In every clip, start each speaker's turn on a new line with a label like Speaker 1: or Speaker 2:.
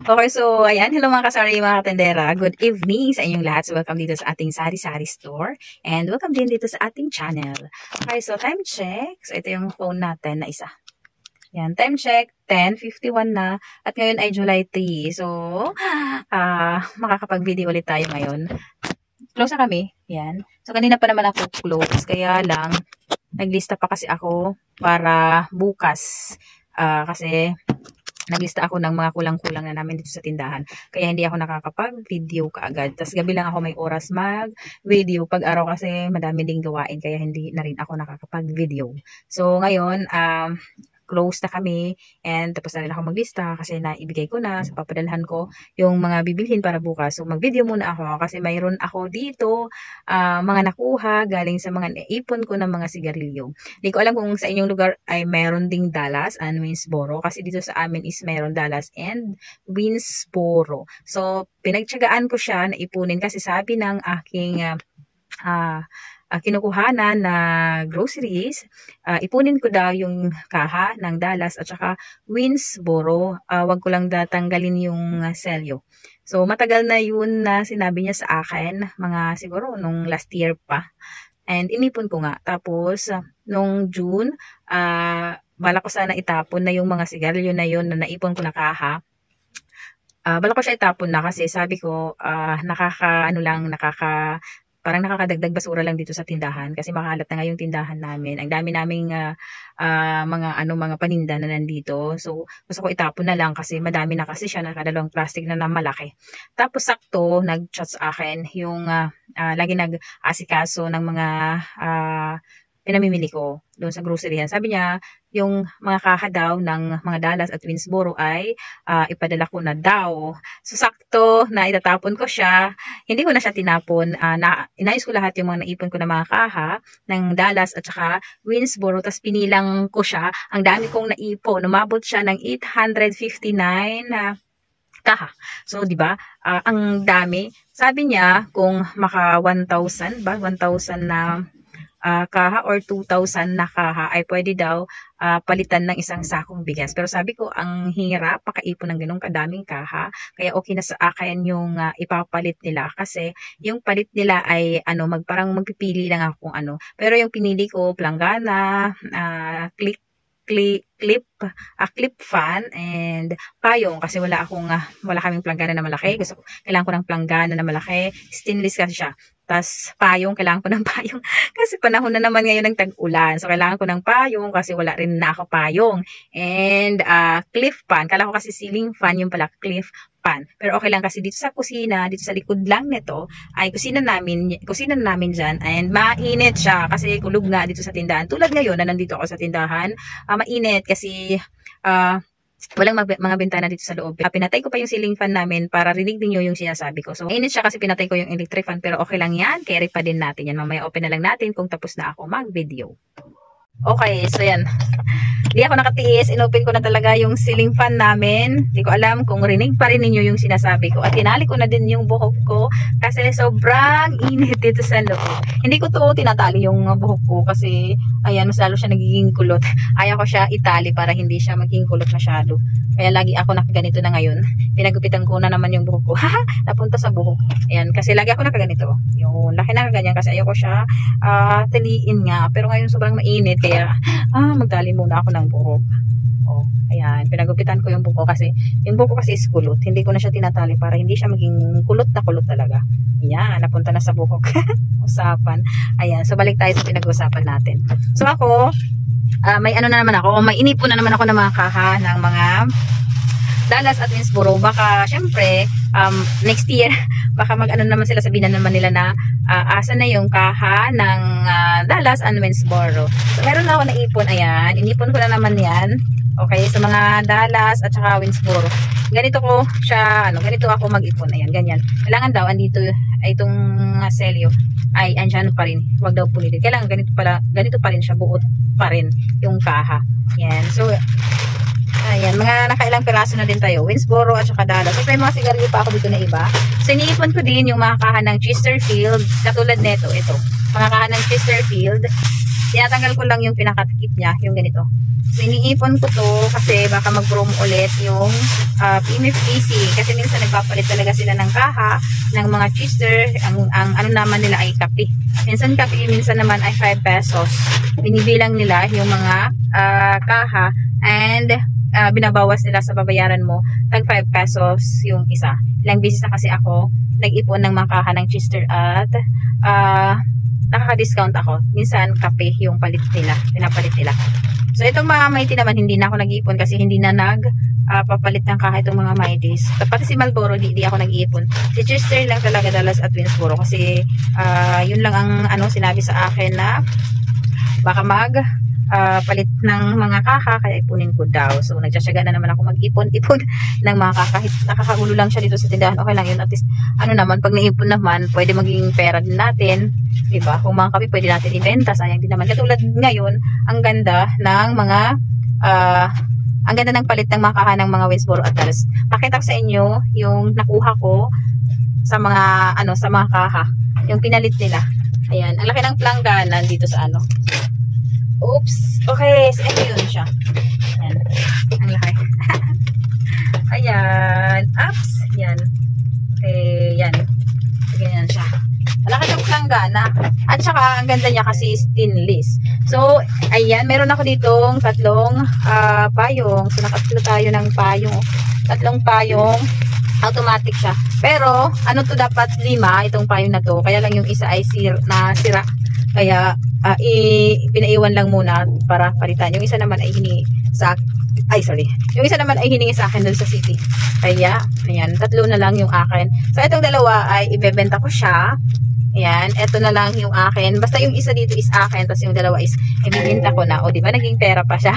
Speaker 1: Okay, so ayan, hello mga kasari, mga katendera. Good evening sa inyong lahat. So welcome dito sa ating sari-sari store and welcome din dito sa ating channel. Okay, so time check. So ito yung phone natin na isa. Yan, time check, 10:51 na at ngayon ay July 3. So, makakapag-video ulit tayo ngayon. Close na kami. Yan. So kanina pa naman ako close, kaya lang naglista pa kasi ako para bukas. Kasi naglista ako ng mga kulang-kulang na namin dito sa tindahan. Kaya hindi ako nakakapag-video kaagad. Tapos gabi lang ako may oras mag-video. Pag araw kasi madami ding gawain. Kaya hindi na rin ako nakakapag-video. So ngayon, close na kami and tapos na rin ako maglista kasi naibigay ko na sa papadalhan ko yung mga bibilhin para bukas. So mag-video muna ako kasi mayroon ako dito mga nakuha galing sa mga naipon ko ng mga sigarilyo. Hindi ko alam kung sa inyong lugar ay mayroon ding Dallas and Winsboro kasi dito sa amin is mayroon Dallas and Winsboro. So pinagtiyagaan ko siya na ipunin kasi sabi ng aking kinukuhanan na groceries, ipunin ko daw yung kaha ng Dallas at saka Winsboro. Wag ko lang tatanggalin yung selyo. So matagal na yun na sinabi niya sa akin, mga siguro nung last year pa. And inipon ko nga. Tapos nung June, bala ko sana itapon na yung mga sigarilyo na yun na naipon ko na kaha. Bala ko siya itapon na kasi sabi ko parang nakakadagdag basura lang dito sa tindahan kasi makalat na nga yung tindahan namin. Ang dami naming mga paninda na nandito. So gusto ko itapon na lang kasi madami na kasi siya, nakadalawang plastic na malaki. Tapos sakto nag-chat sa akin yung lagi nag-asikaso ng mga pinamimili ko doon sa grocery. Sabi niya, yung mga kaha daw ng mga Dallas at Winsboro ay ipadala ko na daw. So, sakto na itatapon ko siya. Hindi ko na siya tinapon. Inayos ko lahat yung mga naipon ko na mga kaha ng Dallas at saka Winsboro. Tapos pinilang ko siya. Ang dami kong naipon. Umabot siya ng 859 kaha. So, di ba? Ang dami. Sabi niya, kung maka 1,000 ba? 1,000 na kaha or 2,000 na kaha ay pwede daw palitan ng isang sakong bigas. Pero sabi ko, ang hirap pakaipon ng ganung kadaming kaha. Kaya okay na sa akin yung ipapalit nila. Kasi yung palit nila ay parang magpipili lang ako kung ano. Pero yung pinili ko, planggana, clip fan and payong kasi wala kaming planggana na malaki. Kailangan ko ng planggana na malaki. Stainless kasi siya. Tas payong, kailangan ko ng payong kasi panahon na naman ngayon ng tag-ulan. So kailangan ko ng payong kasi wala rin na ako payong. And cliff fan, kala ko kasi ceiling fan, yung pala cliff fan. Pero okay lang kasi dito sa kusina, dito sa likod lang nito ay kusina namin dyan and mainit siya kasi kulog nga dito sa tindahan. Tulad ngayon na nandito ako sa tindahan, mainit kasi walang mga bintana dito sa loob. Pinatay ko pa yung ceiling fan namin para rinig niyo yung sinasabi ko. So, init siya kasi pinatay ko yung electric fan pero okay lang yan. Carry pa din natin yan. Mamaya open na lang natin kung tapos na ako mag-video. Okay, so yan. Hindi ako nakatiis. Inopen ko na talaga yung ceiling fan namin. Hindi ko alam kung rinig pa rin ninyo yung sinasabi ko. At tinali ko na din yung buhok ko kasi sobrang init dito sa loob. Hindi ko to tinatali yung buhok ko kasi ayan, mas lalo siya nagiging kulot. Ayaw ko siya itali para hindi siya maging kulot masyado. Kaya lagi ako nakaganito na ngayon. Pinagupitan ko na naman yung buhok ko. Napunta sa buhok. Ayan, kasi lagi ako nakaganito. Yung laki na ganyan kasi ayaw ko siya taliin nga. Pero ngayon sobrang mainit. Kaya magtali muna ako ng buhok. Oh, ayan, pinagupitan ko yung buhok kasi yung buhok kasi is kulot. Hindi ko na siya tinatali para hindi siya maging kulot na kulot talaga. Ayan, napunta na sa buhok. Usapan. Ayan, so balik tayo sa pinag-usapan natin. So ako, may inipon na naman ako ng mga kaha ng mga Dallas at Winsboro. Baka syempre next year baka naman sila, sabihin na naman nila na asa na yung kaha ng Dallas and Winsboro. So meron na ako naipon. Ayan, inipon ko na naman yan. Okay, sa mga Dallas at saka Winsboro. Ganito ako mag-ipon. Ayan, ganyan. Kailangan daw andito itong selyo ay andyan pa rin. Huwag daw pulitin. Kailangan ganito pa rin siya, buot pa rin yung kaha. Yan. So ayan, mga nakailang piraso na din tayo. Winsboro at saka Dallas. So may mga sigarilyo pa ako dito na iba. So iniipon ko din yung mga kaha ng Chesterfield. Katulad nito, ito. Mga kaha ng Chesterfield. tinatanggal ko lang yung pinakatikip niya, yung ganito. So, iniipon ko to kasi baka mag-chrome ulit yung PMFPC. Kasi minsan nagpapalit talaga sila ng kaha, ng mga chister. Ang ano naman nila ay kape. Minsan kape, minsan naman ay 5 pesos. Binibilang nila yung mga kaha and binabawas nila sa babayaran mo. Tag 5 pesos yung isa. Ilang beses na kasi ako nag-ipon ng mga kaha ng chister at nakaka-discount ako. Minsan kape yung palit nila, pinapalit nila. So, itong mga Mighty naman, hindi na ako nag-iipon kasi hindi na papalit ng kaha itong mga Mighties. Pati si Marlboro, di ako nag-iipon. Si Chester lang talaga Dallas at Winsboro kasi yun lang ang sinabi sa akin na baka palit ng mga kaha, kaya ipunin ko daw. So, nagtsatsaga na naman ako mag-ipon-ipon ng mga kaha. Kahit nakakagulo lang siya dito sa tindahan, okay lang yun. At least, naman, pag naipon naman, pwede maging pera din natin. Diba? Kung mga kape, pwede natin ibenta. Sayang din naman. Katulad ngayon, ang ganda ng mga, ang ganda ng palit ng mga kaha ng mga Winsboro at Dallas. Pakita ko sa inyo yung nakuha ko sa mga, sa mga kaha. Yung pinalit nila. Ayan. Ang laki ng planggana dito sa Oops. Okay. So, ito yun siya. Ayan. Ang laki. Ayan. Ups. Yan. Okay. Yan. Ganyan siya. Malaki ng planggana. At saka, ang ganda niya kasi stainless. So, ayan. Meron ako ditong 3 payong. So, nakatlo tayo ng payong. 3 payong. Automatic siya. Pero, to dapat 5 itong payong na to. Kaya lang yung isa ay sira. Kaya, pinaiwan lang muna para palitan. Yung isa naman ay hiningi sa Yung isa naman ay hiningi sa akin doon sa city. Kaya, ayan, 3 na lang yung akin. So, itong dalawa ay ibebenta ko siya. Ayan, ito na lang yung akin. Basta yung isa dito is akin, tapos yung dalawa is ibibenta ko na. O, diba? Naging pera pa siya.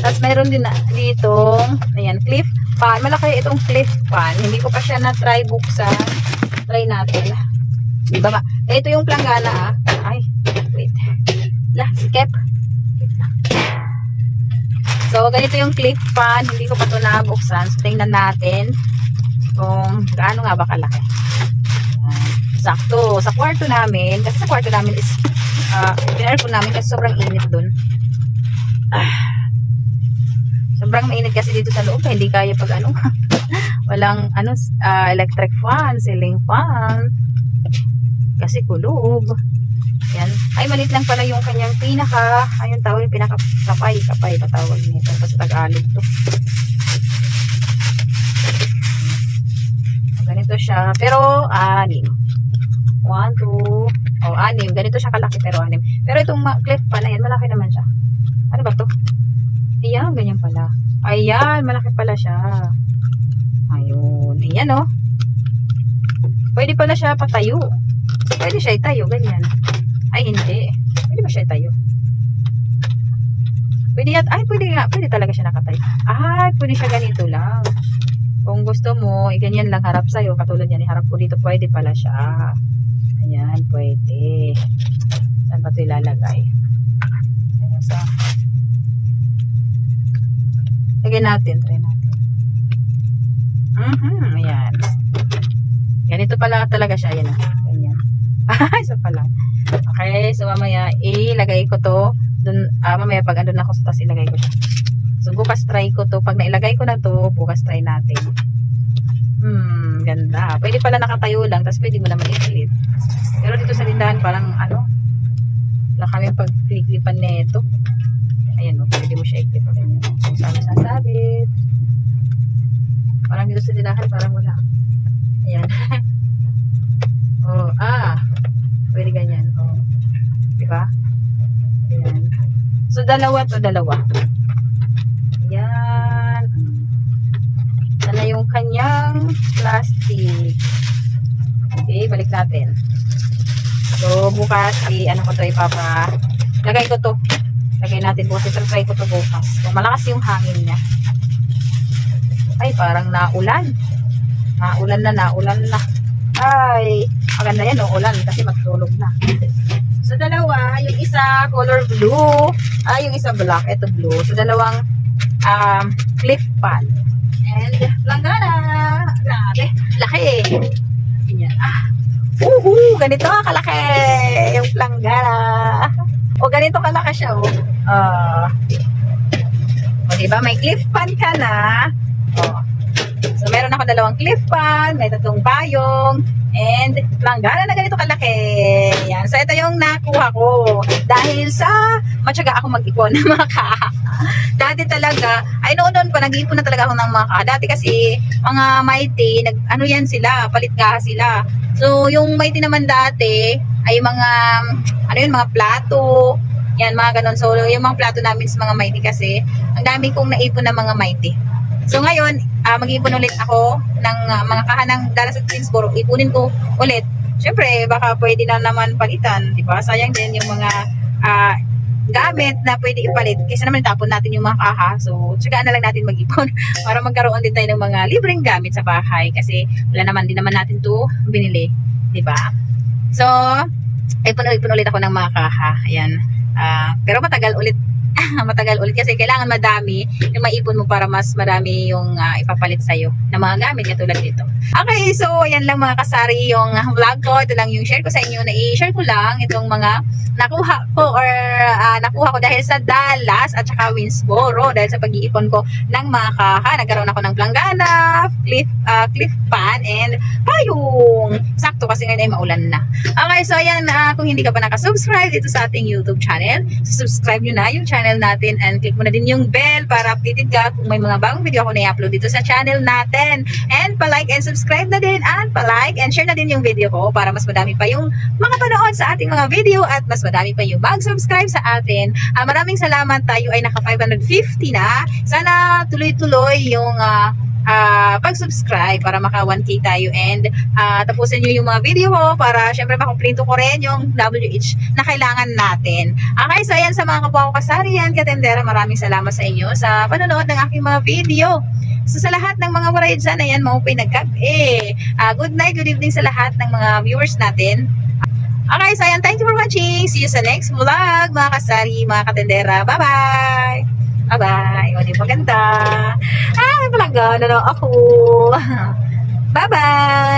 Speaker 1: Tapos, mayroon din dito, ayan, clip pan. Malaki itong clip pan. Hindi ko pa siya na-try buksan. Try natin. Diba ba? Ito yung planggana, Ay, wait. Skip. So, ganito yung clip pan. Hindi ko pa ito nabuksan. So, tingnan natin kung gaano nga ba kalaki. Sakto. Sa kwarto namin, kasi sa kwarto namin is pin-aircon namin kasi sobrang init dun. Sobrang mainit kasi dito sa loob. Hindi kaya pag walang electric fan, ceiling fan. Kasi kulob. Yan. Ay, malit lang pala yung kanyang ayun tawag yung kapay patawag nito. Tapos Tagalog to. Ganito siya. Pero, 6. 1, 2, 6. Ganito siya kalaki pero 6. Pero itong clip pa na yan, malaki naman siya. Ano ba to? Ayan, ganyan pala. Ayan, malaki pala siya. Ayun. Ayan, Pwede pala siya patayo. Pwede siya itayo, ganyan. Ay, hindi. Pwede ba siya itayo? Pwede pwede talaga siya nakatayo. Pwede siya ganito lang. Kung gusto mo, ganyan lang harap sa'yo. Katulad yan, harap ko dito, pwede pala siya. Ayan, pwede. Saan ba ito ilalagay? Ayan, lagyan natin, try natin. Ayan. Ganito pala talaga siya, ayan ganyan. Isa pala. Okay, so mamaya ilagay ko to dun, mamaya pag andun ako sa taas ilagay ko siya. So bukas try ko to. Pag nailagay ko na to, bukas try natin. Ganda. Pwede pala nakatayo lang, tapos pwede mo naman i-clip. Pero dito sa tindahan parang wala kami pag-clip-clipan nito. Ayan pwede mo siya i-clip ganyan. Kung saan sasabit. Parang dito sa tindahan parang wala. Ayan. Pwede ganyan. Diba? Ayan. So, dalawa. Ayan. Sana yung kanyang plastic. Okay, balik natin. So, bukas, lagay ko to. Lagay natin bukas. Try ko to bukas. So, malakas yung hangin niya. Ay, parang naulan. Naulan na. Ay, maganda yan, ulan kasi magtulog na. So, dalawa, yung isa color blue, yung isa black, ito blue. So, dalawang clip pan. And, planggana. Grabe, laki. Ganyan. Ganito kalaki yung planggana. O, ganito. Ganito kalaki siya, oh. O, diba? May cliff pan ka na. Oh. So, meron ako 2 cliff pan, may 3 payong, and planggana na ganito kalaki. Yan. So, ito yung nakuha ko. Dahil sa matyaga ako mag-ipon ng mga kaha. Dati talaga, ay noon pa, nag-iipon na talaga ako ng mga kaha. Dati kasi, mga Mighty, ano yan sila, palit kaha sila. So, yung Mighty naman dati, ay mga, ano yun, mga plato, yan, mga ganun. So, yung mga plato namin sa mga Mighty kasi, ang dami kong naipon na mga Mighty. So ngayon, mag-iipon ulit ako ng mga kaha ng Dallas at Greensboro. Ipunin ko ulit. Siyempre, baka pwede na naman palitan. Diba? Sayang din yung mga gamit na pwede ipalit. Kaysa naman itapon natin yung mga kaha. So, tsagaan na lang natin mag-ipon para magkaroon din tayo ng mga libreng gamit sa bahay. Kasi wala naman din naman natin to binili. Diba? So, ipon ulit ako ng mga kaha. Ayan. Pero matagal ulit kasi kailangan madami yung maipon mo para mas marami yung ipapalit sa'yo na mga gamit katulad nito. Okay, so yan lang mga kasari yung vlog ko. Ito lang yung share ko sa inyo, na i-share ko lang itong mga nakuha ko dahil sa Dallas at saka Greensboro, dahil sa pag-iipon ko ng mga kaha. Nagkaroon ako ng planggana, cliff pan, and payong. Sakto kasi ngayon ay maulan na. Okay, so ayan, kung hindi ka pa nakasubscribe dito sa ating YouTube channel, subscribe nyo na yung channel natin and click mo na din yung bell para updated ka kung may mga bagong video ako na i-upload dito sa channel natin. And pa-like and subscribe na din, and pa-like and share na din yung video ko para mas madami pa yung mga panood sa ating mga video at mas madami pa yung mag-subscribe sa atin. Maraming salamat, tayo ay naka 550 na. Sana tuloy-tuloy yung pag-subscribe para maka 1K tayo, and tapusin nyo yung mga video ko para syempre makumpleto ko rin yung WH na kailangan natin. Okay, so ayan, sa mga kapwa ko kasarian, katendera, maraming salamat sa inyo sa panonood ng aking mga video. So sa lahat ng mga waray dyan, ayan, maupay nagkape. Good night, good evening sa lahat ng mga viewers natin. Okay, so ayan, thank you for watching. See you sa next vlog, mga kasari, mga katendera. Bye-bye! Bye-bye! O, di ba ganda? May palagana na ako. Bye-bye!